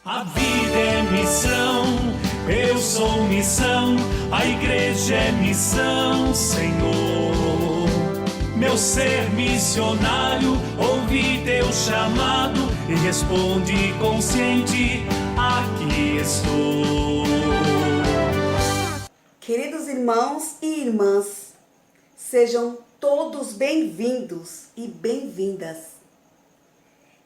A vida é missão, eu sou missão, a igreja é missão, Senhor. Meu ser missionário, ouvi teu chamado e responde consciente, aqui estou. Queridos irmãos e irmãs, sejam todos bem-vindos e bem-vindas.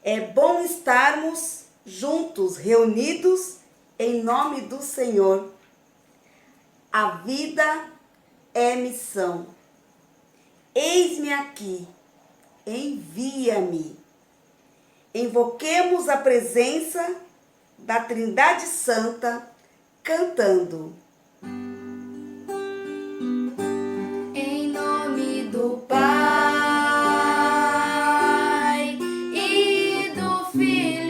É bom estarmos juntos, reunidos em nome do Senhor. A vida é missão. Eis-me aqui, envia-me. Invoquemos a presença da Trindade Santa, cantando. Em nome do Pai e do Filho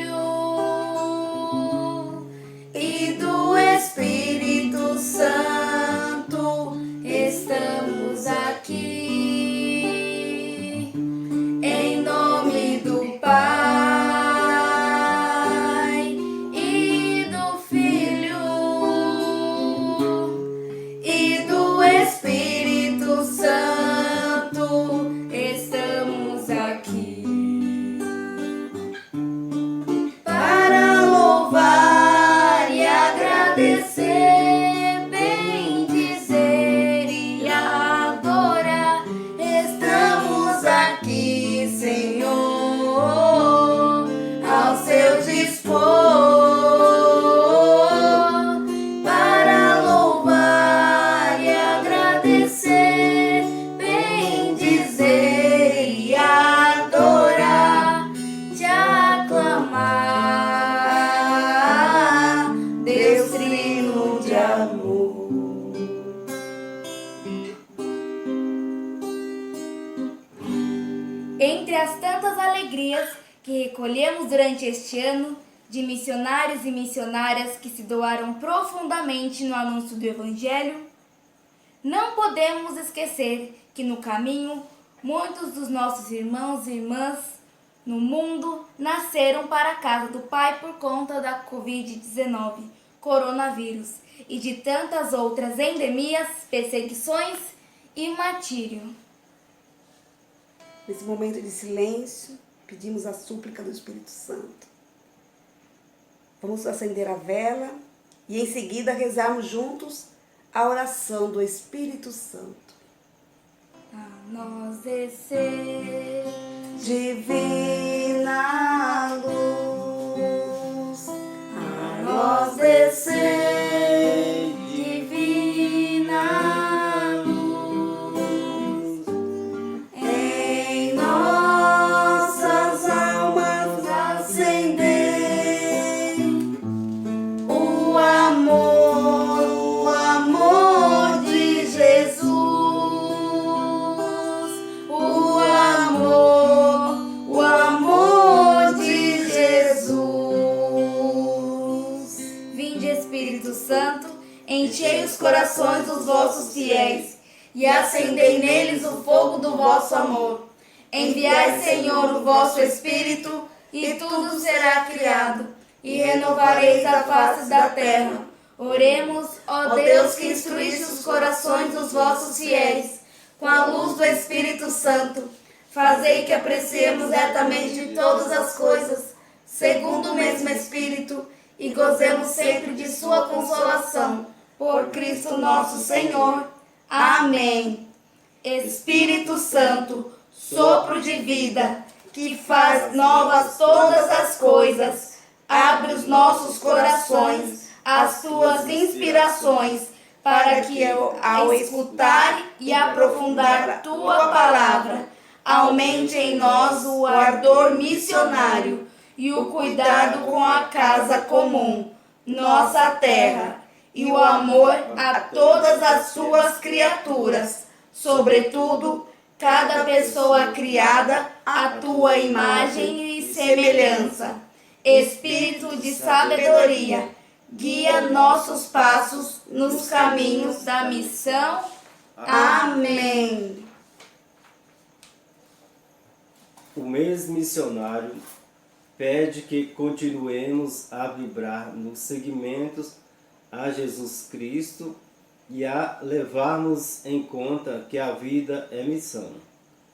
e do Espírito Santo, estamos aqui. Em nome do Pai e do Filho e do Espírito Santo, estamos aqui para louvar e agradecer, bendizer e adorar. Estamos aqui, Senhor, ao seu dispor, para louvar e agradecer, bendizer e adorar, te aclamar, Deus Trino de amor. Entre as tantas alegrias que recolhemos durante este ano, de missionários e missionárias que se doaram profundamente no anúncio do Evangelho, não podemos esquecer que no caminho, muitos dos nossos irmãos e irmãs no mundo nasceram para a casa do Pai por conta da Covid-19, coronavírus, e de tantas outras endemias, perseguições e martírio. Nesse momento de silêncio, pedimos a súplica do Espírito Santo. Vamos acender a vela e em seguida rezarmos juntos a oração do Espírito Santo. A nós descer, Divina luz, a nós descer, divina luz, em nossas almas acender o amor de Jesus, o amor de Jesus. Vinde Espírito Santo, enchei os corações dos vossos fiéis e acendei neles o fogo do vosso amor. Enviai, Senhor, o vosso Espírito, e tudo será criado, e renovareis a face da terra. Oremos, ó Deus, que instruíste os corações dos vossos fiéis, com a luz do Espírito Santo. Fazei que apreciemos retamente todas as coisas, segundo o mesmo Espírito, e gozemos sempre de sua consolação. Por Cristo nosso Senhor. Amém. Espírito Santo, sopro de vida, que faz novas todas as coisas, abre os nossos corações às tuas inspirações, para que eu, ao escutar e aprofundar a tua palavra, aumente em nós o ardor missionário e o cuidado com a casa comum, nossa terra, e o amor a todas as suas criaturas, sobretudo cada pessoa criada à tua imagem e semelhança. Espírito de sabedoria, guia nossos passos nos caminhos da missão. Amém. O mês missionário pede que continuemos a vibrar nos seguimentos a Jesus Cristo e a levarmos em conta que a vida é missão.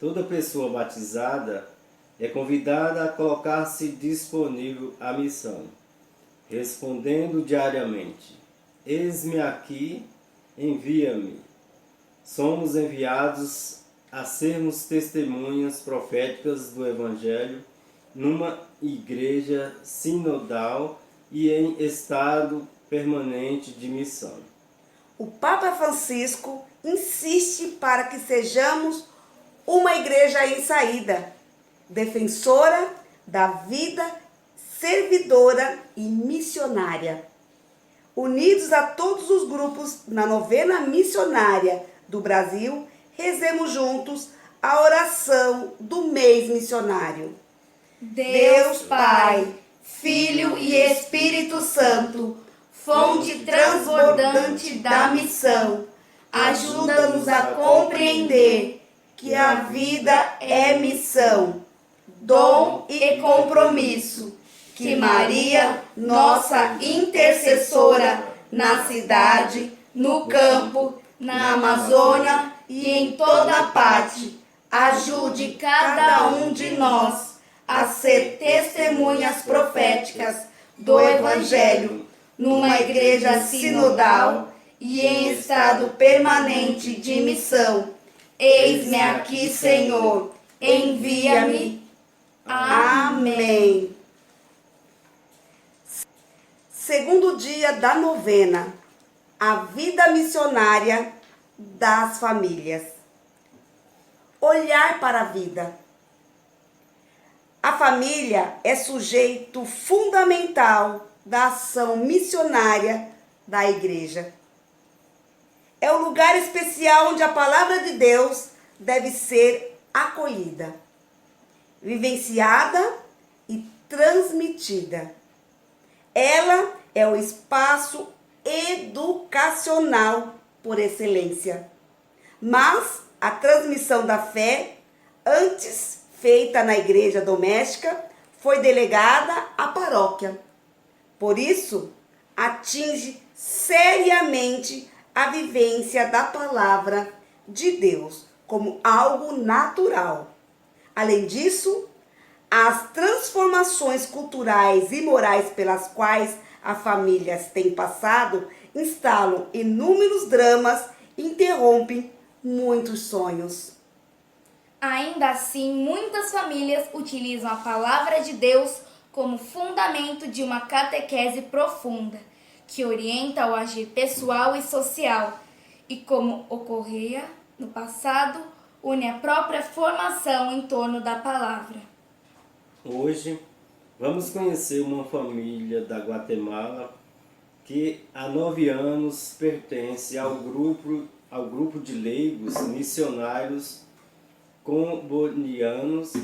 Toda pessoa batizada é convidada a colocar-se disponível à missão, respondendo diariamente: eis-me aqui, envia-me. Somos enviados a sermos testemunhas proféticas do Evangelho numa igreja sinodal e em estado permanente de missão. O Papa Francisco insiste para que sejamos uma igreja em saída, defensora da vida, servidora e missionária. Unidos a todos os grupos na novena missionária do Brasil, rezemos juntos a oração do mês missionário. Deus Pai, Filho e Espírito Santo, fonte transbordante da missão, ajuda-nos a compreender que a vida é missão, dom e compromisso, que Maria, nossa intercessora, na cidade, no campo, na Amazônia e em toda parte, ajude cada um de nós a ser testemunhas proféticas do Evangelho, numa igreja sinodal e em estado permanente de missão. Eis-me aqui, Senhor, envia-me. Amém. Segundo dia da novena, a vida missionária das famílias. Olhar para a vida. A família é sujeito fundamental da ação missionária da igreja. É o lugar especial onde a palavra de Deus deve ser acolhida, vivenciada e transmitida. Ela é o espaço educacional por excelência. Mas a transmissão da fé, antes feita na igreja doméstica, foi delegada à paróquia. Por isso, atinge seriamente a vivência da palavra de Deus como algo natural. Além disso, as transformações culturais e morais pelas quais as famílias têm passado instalam inúmeros dramas e interrompem muitos sonhos. Ainda assim, muitas famílias utilizam a palavra de Deus como fundamento de uma catequese profunda, que orienta o agir pessoal e social, e como ocorria no passado, une a própria formação em torno da palavra. Hoje, vamos conhecer uma família da Guatemala que há 9 anos pertence ao grupo de leigos missionários combonianos.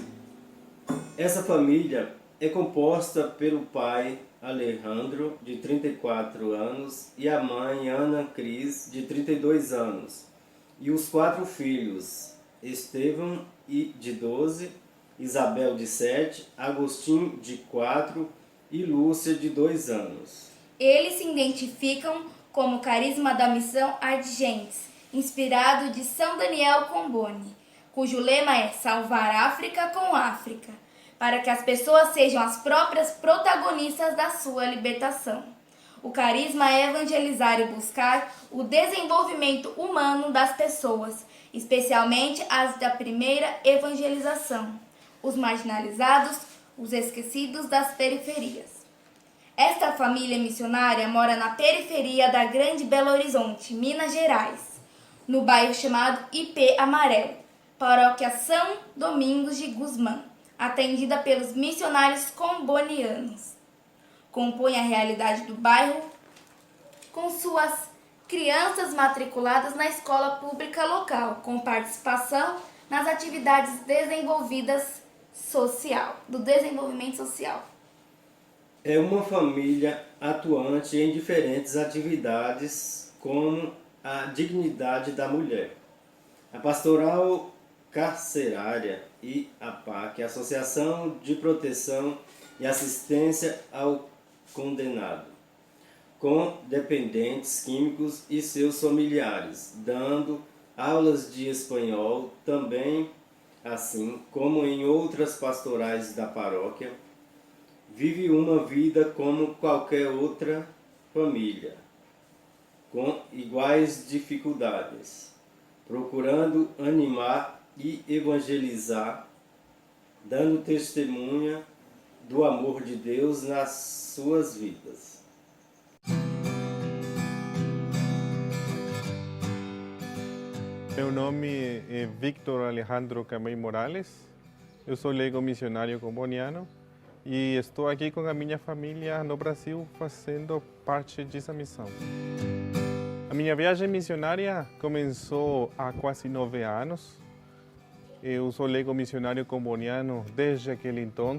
Essa família é composta pelo pai Alejandro, de 34 anos, e a mãe Ana Cris, de 32 anos, e os 4 filhos, Estevão, de 12, Isabel, de 7, Agostinho, de 4 e Lúcia, de 2 anos. Eles se identificam como carisma da missão Ardigentes, inspirado de São Daniel Comboni, cujo lema é salvar África com África, para que as pessoas sejam as próprias protagonistas da sua libertação. O carisma é evangelizar e buscar o desenvolvimento humano das pessoas, especialmente as da primeira evangelização, os marginalizados, os esquecidos das periferias. Esta família missionária mora na periferia da Grande Belo Horizonte, Minas Gerais, no bairro chamado IP Amarelo, paróquia São Domingos de Guzmán, atendida pelos missionários combonianos. Compõe a realidade do bairro com suas crianças matriculadas na escola pública local, com participação nas atividades do desenvolvimento social. É uma família atuante em diferentes atividades, como a dignidade da mulher, a pastoral carcerária e a PAC, a Associação de Proteção e assistência ao condenado, com dependentes químicos e seus familiares, dando aulas de espanhol também, assim como em outras pastorais da paróquia. Vive uma vida como qualquer outra família, com iguais dificuldades, procurando animar e evangelizar, dando testemunha do amor de Deus nas suas vidas. Meu nome é Victor Alejandro Camey Morales, eu sou leigo missionário comboniano e estou aqui com a minha família no Brasil fazendo parte dessa missão. A minha viagem missionária começou há quase 9 anos. Eu sou leigo missionário comboniano desde aquele então.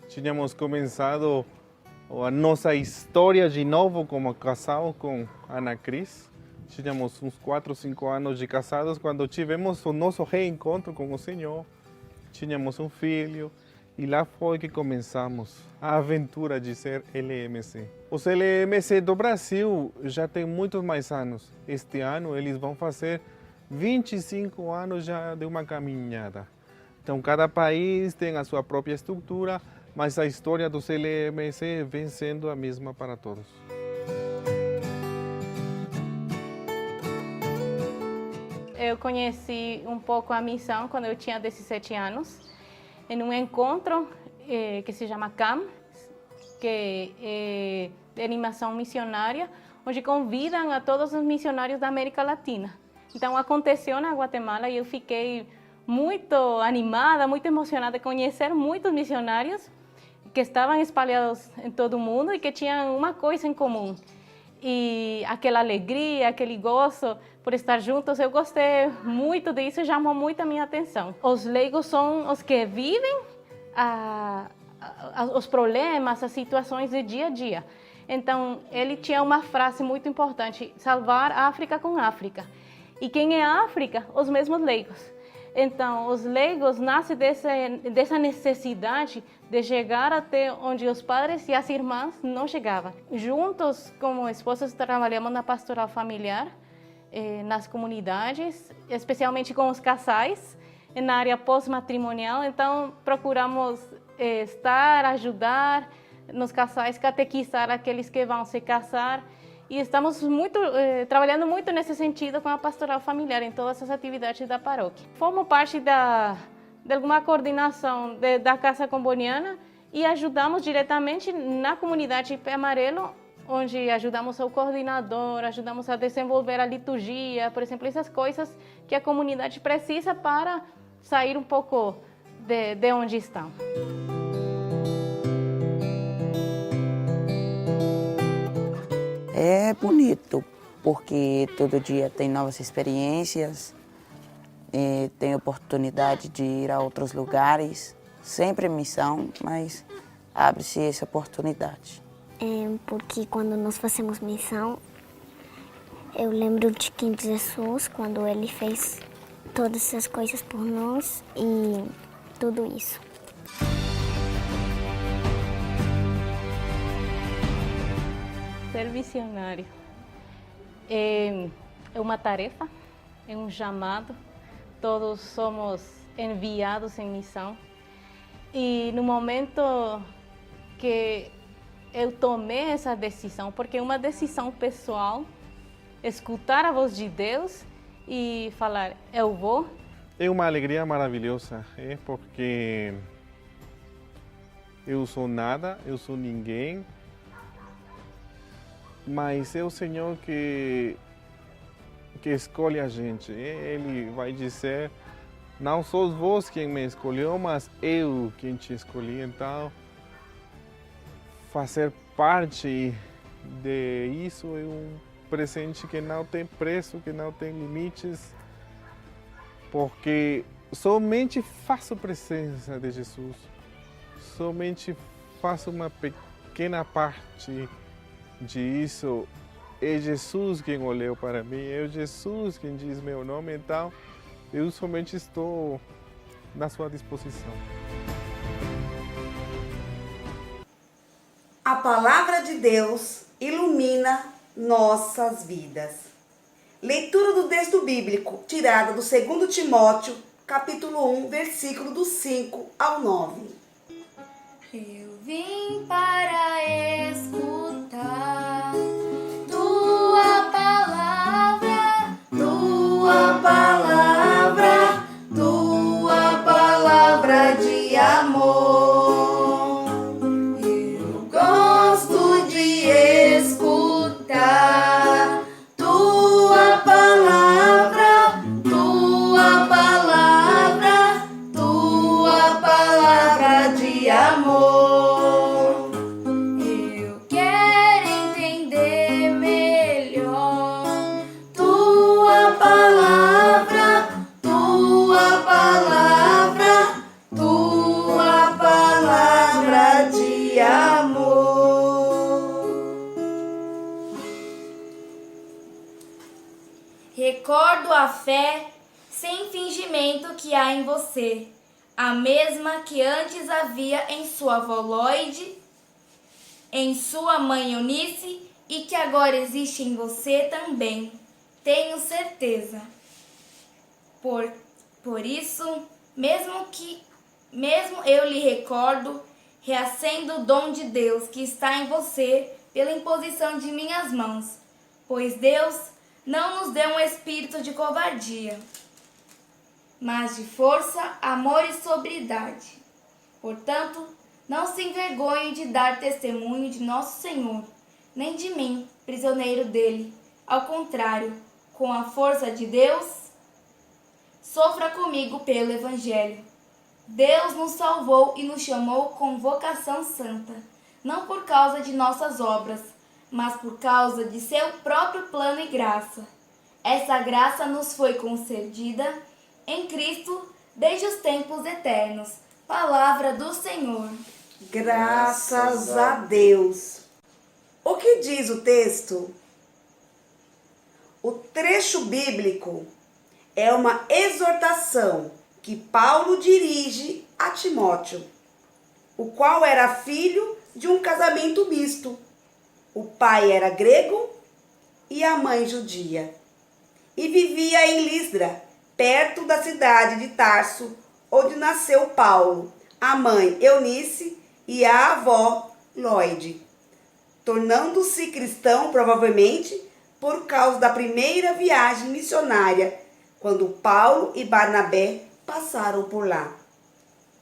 Tínhamos começado a nossa história de novo como casal com Ana Cris. Tínhamos uns 4 ou 5 anos de casados quando tivemos o nosso reencontro com o Senhor. Tínhamos um filho e lá foi que começamos a aventura de ser LMC. Os LMC do Brasil já tem muitos mais anos. Este ano eles vão fazer 25 anos já de uma caminhada. Então cada país tem a sua própria estrutura, mas a história dos LMC vem sendo a mesma para todos. Eu conheci um pouco a missão quando eu tinha 17 anos, em um encontro que se chama CAM, que é de animação missionária, onde convidam a todos os missionários da América Latina. Então aconteceu na Guatemala e eu fiquei muito animada, muito emocionada de conhecer muitos missionários que estavam espalhados em todo o mundo e que tinham uma coisa em comum. E aquela alegria, aquele gosto por estar juntos, eu gostei muito disso e chamou muito a minha atenção. Os leigos são os que vivem os problemas, as situações do dia a dia. Então, ele tinha uma frase muito importante: salvar a África com África. E quem é a África? Os mesmos leigos. Então, os leigos nascem dessa necessidade de chegar até onde os padres e as irmãs não chegavam. Juntos, como esposos, trabalhamos na pastoral familiar, nas comunidades, especialmente com os casais, na área pós-matrimonial. Então, procuramos ajudar nos casais, catequizar aqueles que vão se casar. E estamos trabalhando muito nesse sentido com a pastoral familiar, em todas as atividades da paróquia. Fomos parte de alguma coordenação da Casa Comboniana e ajudamos diretamente na comunidade Pé Amarelo, onde ajudamos o coordenador, ajudamos a desenvolver a liturgia, por exemplo, essas coisas que a comunidade precisa para sair um pouco de onde estão. É bonito, porque todo dia tem novas experiências, tem oportunidade de ir a outros lugares, sempre missão, mas abre-se essa oportunidade. Porque quando nós fazemos missão, eu lembro de quem Jesus, quando ele fez todas essas coisas por nós e tudo isso. Ser missionário é uma tarefa, é um chamado. Todos somos enviados em missão. E no momento que eu tomei essa decisão, porque é uma decisão pessoal, escutar a voz de Deus e falar, eu vou. É uma alegria maravilhosa, porque eu sou nada, eu sou ninguém, mas é o Senhor que escolhe a gente. Ele vai dizer, não sois vós quem me escolheu, mas eu quem te escolhi. Então, fazer parte disso é um presente que não tem preço, que não tem limites, porque somente faço presença de Jesus, somente faço uma pequena parte disso. É Jesus quem olhou para mim, é Jesus quem diz meu nome, então eu somente estou na sua disposição. palavra de Deus ilumina nossas vidas. Leitura do texto bíblico, tirada do 2 Timóteo, capítulo 1, versículo do 5 ao 9. Eu vim para escutar tua palavra, tua palavra, tua palavra de amor. Eu gosto de escutar tua palavra, tua palavra, tua palavra de amor. Eu quero entender melhor tua palavra, tua palavra, tua palavra de amor. Recordo a fé sem fingimento que há em você, a mesma que antes havia em sua avó Lloyd, em sua mãe Eunice e que agora existe em você também. Tenho certeza. Por isso, mesmo eu lhe recordo, reacendo o dom de Deus que está em você pela imposição de minhas mãos, pois Deus não nos deu um espírito de covardia, mas de força, amor e sobriedade. Portanto, não se envergonhe de dar testemunho de nosso Senhor, nem de mim, prisioneiro dele. Ao contrário, com a força de Deus, sofra comigo pelo Evangelho. Deus nos salvou e nos chamou com vocação santa, não por causa de nossas obras, mas por causa de seu próprio plano e graça. Essa graça nos foi concedida em Cristo desde os tempos eternos. Palavra do Senhor. Graças a Deus. O que diz o texto? O trecho bíblico é uma exortação que Paulo dirige a Timóteo, o qual era filho de um casamento misto. O pai era grego e a mãe judia, e vivia em Listra, perto da cidade de Tarso, onde nasceu Paulo, a mãe Eunice e a avó Lloyd, tornando-se cristão provavelmente por causa da primeira viagem missionária, quando Paulo e Barnabé passaram por lá.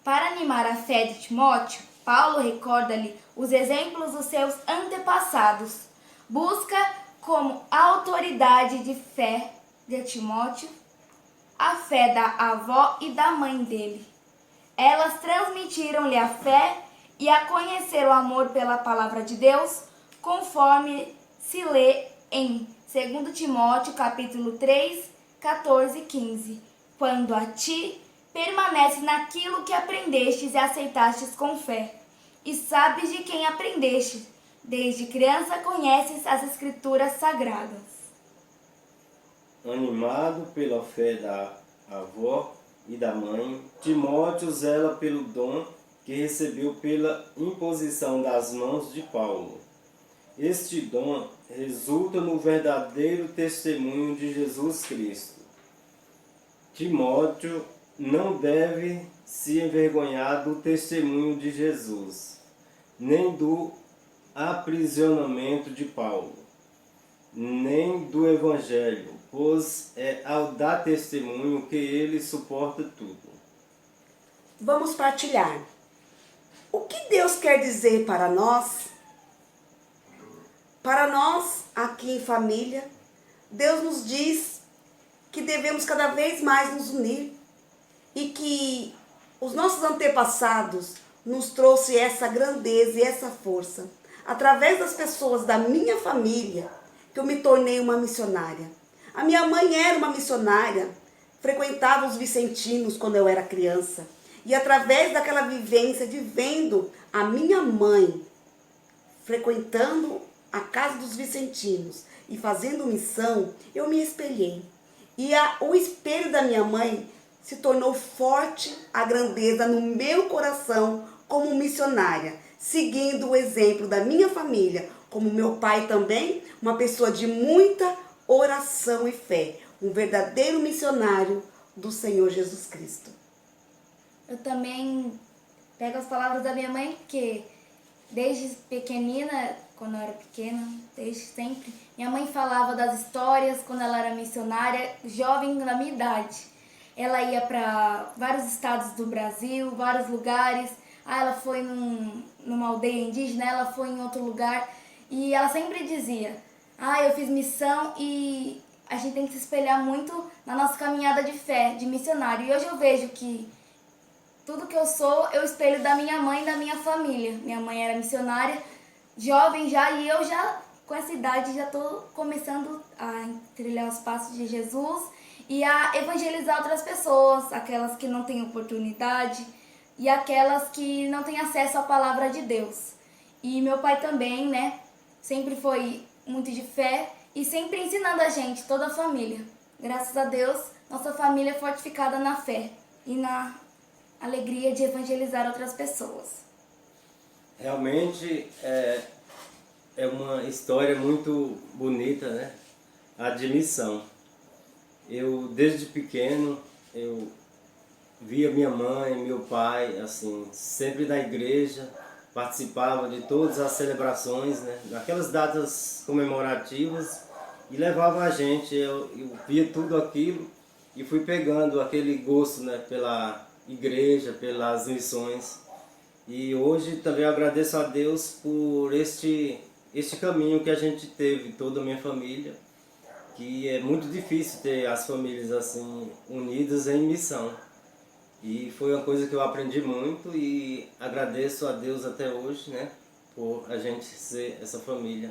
Para animar a fé de Timóteo, Paulo recorda-lhe os exemplos dos seus antepassados. Busca como autoridade de fé de Timóteo a fé da avó e da mãe dele. Elas transmitiram-lhe a fé e a conhecer o amor pela palavra de Deus, conforme se lê em 2 Timóteo capítulo 3, 14 e 15. Quando a ti permanece naquilo que aprendestes e aceitastes com fé, e sabes de quem aprendeste, desde criança conheces as escrituras sagradas. Animado pela fé da avó e da mãe, Timóteo zela pelo dom que recebeu pela imposição das mãos de Paulo. Este dom resulta no verdadeiro testemunho de Jesus Cristo. Timóteo não deve se envergonhar do testemunho de Jesus, nem do aprisionamento de Paulo, nem do Evangelho, pois é ao dar testemunho que ele suporta tudo. Vamos partilhar. O que Deus quer dizer para nós? Para nós, aqui em família, Deus nos diz que devemos cada vez mais nos unir e que os nossos antepassados nos trouxe essa grandeza e essa força. Através das pessoas da minha família, que eu me tornei uma missionária. A minha mãe era uma missionária, frequentava os vicentinos quando eu era criança. E através daquela vivência de vendo a minha mãe frequentando a casa dos vicentinos e fazendo missão, eu me espelhei. E o espelho da minha mãe se tornou forte a grandeza no meu coração como missionária. seguindo o exemplo da minha família, como meu pai também, uma pessoa de muita oração e fé, um verdadeiro missionário do Senhor Jesus Cristo. Eu também pego as palavras da minha mãe, que desde pequenina, quando eu era pequena, desde sempre, minha mãe falava das histórias quando ela era missionária, jovem na minha idade. Ela ia para vários estados do Brasil, vários lugares. Ela foi numa aldeia indígena, ela foi em outro lugar. E ela sempre dizia, eu fiz missão e a gente tem que se espelhar muito na nossa caminhada de fé, de missionário. E hoje eu vejo que tudo que eu sou, eu espelho da minha mãe e da minha família. Minha mãe era missionária, jovem já, e eu já, com essa idade, já estou começando a trilhar os passos de Jesus e a evangelizar outras pessoas, aquelas que não têm oportunidade e aquelas que não têm acesso à palavra de Deus. E meu pai também, né, sempre foi muito de fé e sempre ensinando a gente, toda a família. Graças a Deus, nossa família é fortificada na fé e na alegria de evangelizar outras pessoas. Realmente é uma história muito bonita, né? A de missão. Eu, desde pequeno, eu via minha mãe, meu pai, assim, sempre na igreja, participava de todas as celebrações, né? Naquelas datas comemorativas, e levava a gente, eu via tudo aquilo e fui pegando aquele gosto, né, pela igreja, pelas missões. E hoje também agradeço a Deus por este caminho que a gente teve, toda a minha família, que é muito difícil ter as famílias assim unidas em missão. E foi uma coisa que eu aprendi muito e agradeço a Deus até hoje, né, por a gente ser essa família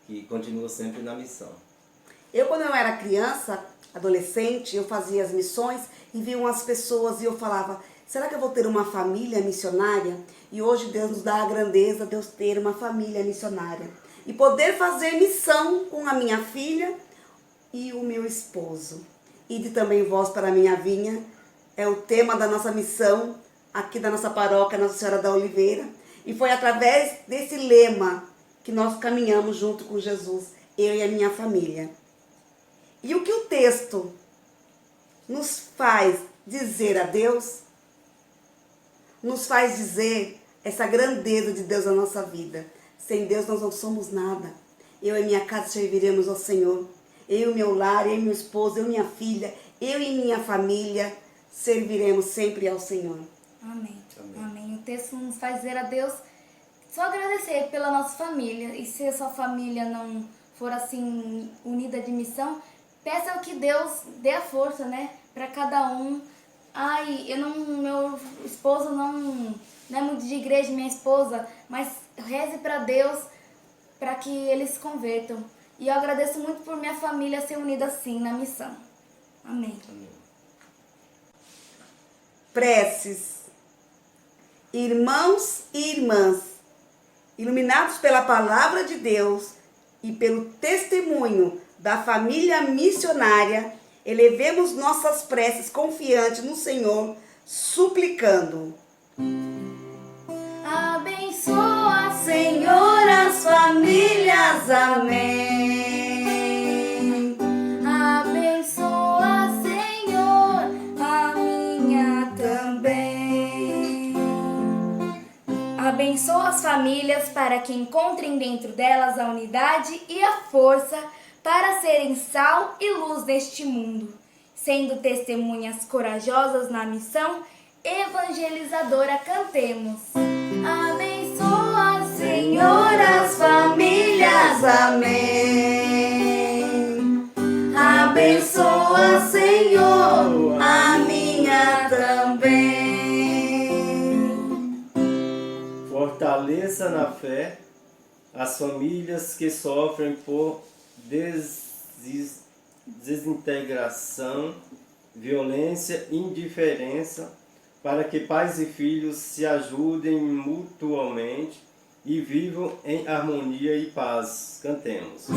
que continua sempre na missão. Eu, quando eu era criança, adolescente, eu fazia as missões e via umas pessoas e eu falava, será que eu vou ter uma família missionária? E hoje Deus nos dá a grandeza de eu ter uma família missionária. E poder fazer missão com a minha filha e o meu esposo. Ide também vós para a minha vinha, é o tema da nossa missão, aqui da nossa paróquia Nossa Senhora da Oliveira. E foi através desse lema que nós caminhamos junto com Jesus, eu e a minha família. E o que o texto nos faz dizer a Deus, nos faz dizer essa grandeza de Deus na nossa vida. Sem Deus nós não somos nada. Eu e minha casa serviremos ao Senhor. Eu e meu lar, eu e meu esposo, eu e minha filha, eu e minha família serviremos sempre ao Senhor. Amém. Amém. O texto nos faz dizer a Deus, só agradecer pela nossa família. E se a sua família não for assim unida de missão, peça que Deus dê a força, né, para cada um. Meu esposo não é muito de igreja, minha esposa, mas reze para Deus para que eles se convertam. E eu agradeço muito por minha família ser unida assim na missão. Amém. Amém. Preces. Irmãos e irmãs, iluminados pela palavra de Deus e pelo testemunho da família missionária, elevemos nossas preces confiantes no Senhor, suplicando. Abençoa, Senhor, as famílias. Amém. Abençoa, Senhor, a minha também. Abençoa as famílias para que encontrem dentro delas a unidade e a força para serem sal e luz neste mundo, sendo testemunhas corajosas na missão evangelizadora. Cantemos. Abençoa, Senhor, as famílias. Amém. Abençoa, Senhor, a minha também. Fortaleça na fé as famílias que sofrem por desintegração, violência e indiferença, para que pais e filhos se ajudem mutuamente e vivam em harmonia e paz. Cantemos.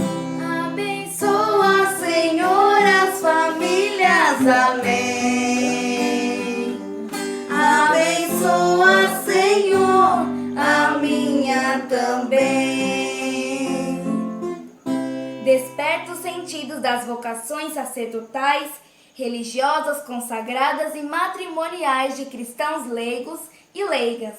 Abençoa, Senhor, as famílias. Amém. Abençoa, Senhor, a minha também. Desperta os sentidos das vocações sacerdotais, religiosas, consagradas e matrimoniais de cristãos leigos e leigas,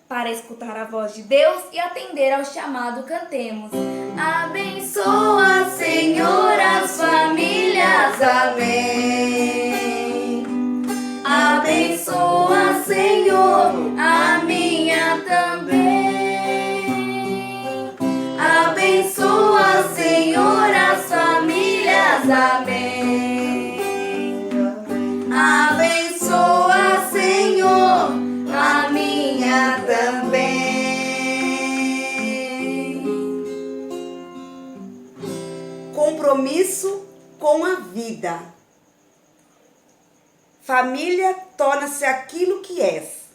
para escutar a voz de Deus e atender ao chamado. Cantemos. Abençoa, Senhor, as famílias, amém. Abençoa, Senhor, a minha também. Abençoa, Senhor, as famílias, amém. Abençoa, Senhor, a minha também. Compromisso com a vida. Família torna-se aquilo que és.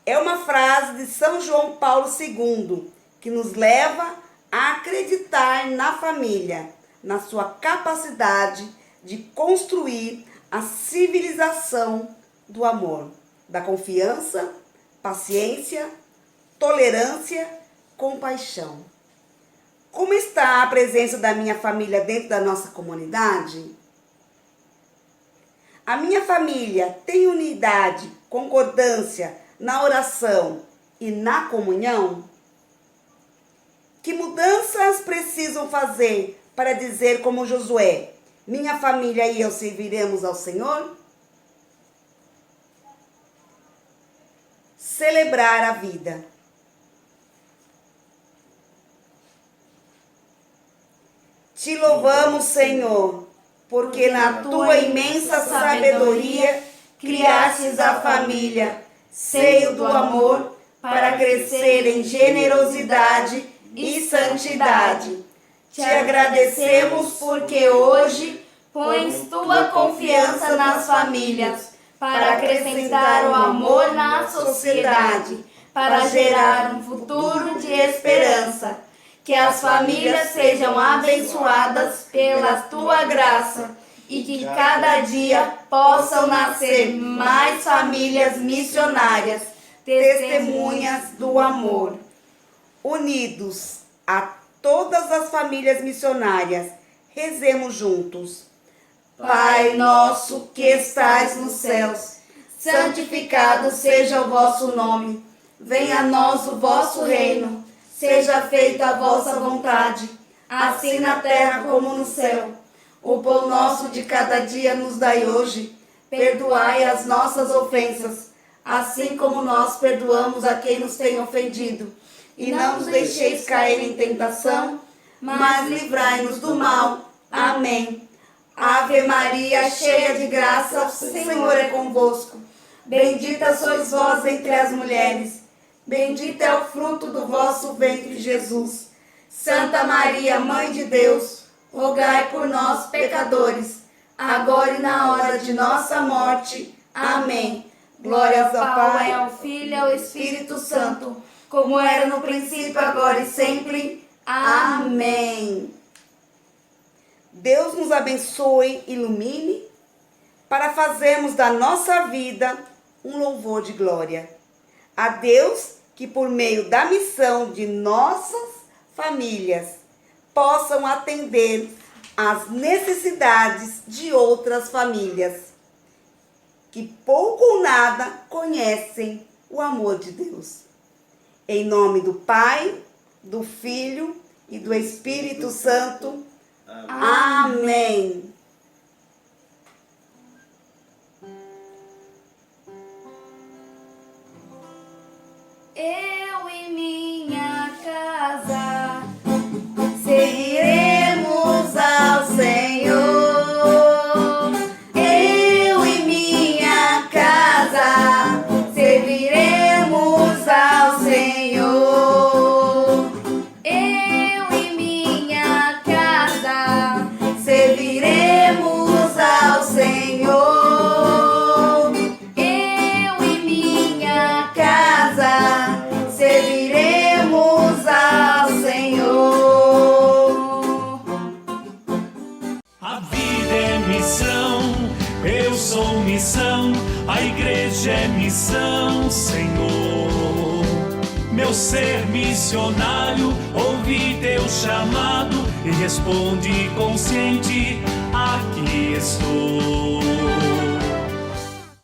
É uma frase de São João Paulo II que nos leva a acreditar na família, na sua capacidade de construir a civilização do amor, da confiança, paciência, tolerância, compaixão. Como está a presença da minha família dentro da nossa comunidade? A minha família tem unidade, concordância na oração e na comunhão? Que mudanças precisam fazer para dizer como Josué: minha família e eu serviremos ao Senhor? Celebrar a vida. Te louvamos, Senhor, porque na tua imensa sabedoria criastes a família, seio do amor, para crescer em generosidade e santidade. Te agradecemos porque hoje pões tua confiança nas famílias, para acrescentar o amor na sociedade, para gerar um futuro de esperança. Que as famílias sejam abençoadas pela tua graça e que cada dia possam nascer mais famílias missionárias, testemunhas do amor. Unidos a todas as famílias missionárias, rezemos juntos. Pai nosso que estais nos céus, santificado seja o vosso nome. Venha a nós o vosso reino. Seja feita a vossa vontade, assim na terra como no céu. O pão nosso de cada dia nos dai hoje. Perdoai as nossas ofensas, assim como nós perdoamos a quem nos tem ofendido. E não nos deixeis cair em tentação, mas livrai-nos do mal. Amém. Ave Maria, cheia de graça, o Senhor é convosco. Bendita sois vós entre as mulheres. Bendito é o fruto do vosso ventre, Jesus. Santa Maria, Mãe de Deus, rogai por nós, pecadores, agora e na hora de nossa morte. Amém. Glórias ao Pai, ao Filho e ao Espírito Santo, como era no princípio, agora e sempre. Amém. Deus nos abençoe e ilumine para fazermos da nossa vida um louvor de glória. A Deus que por meio da missão de nossas famílias possam atender às necessidades de outras famílias que pouco ou nada conhecem o amor de Deus. Em nome do Pai, do Filho e do Espírito Santo. Amém. Eu e minha casa serviremos ao Senhor. Eu e minha casa serviremos ao Senhor. Eu e minha casa serviremos ser missionário, ouvi teu chamado e responde consciente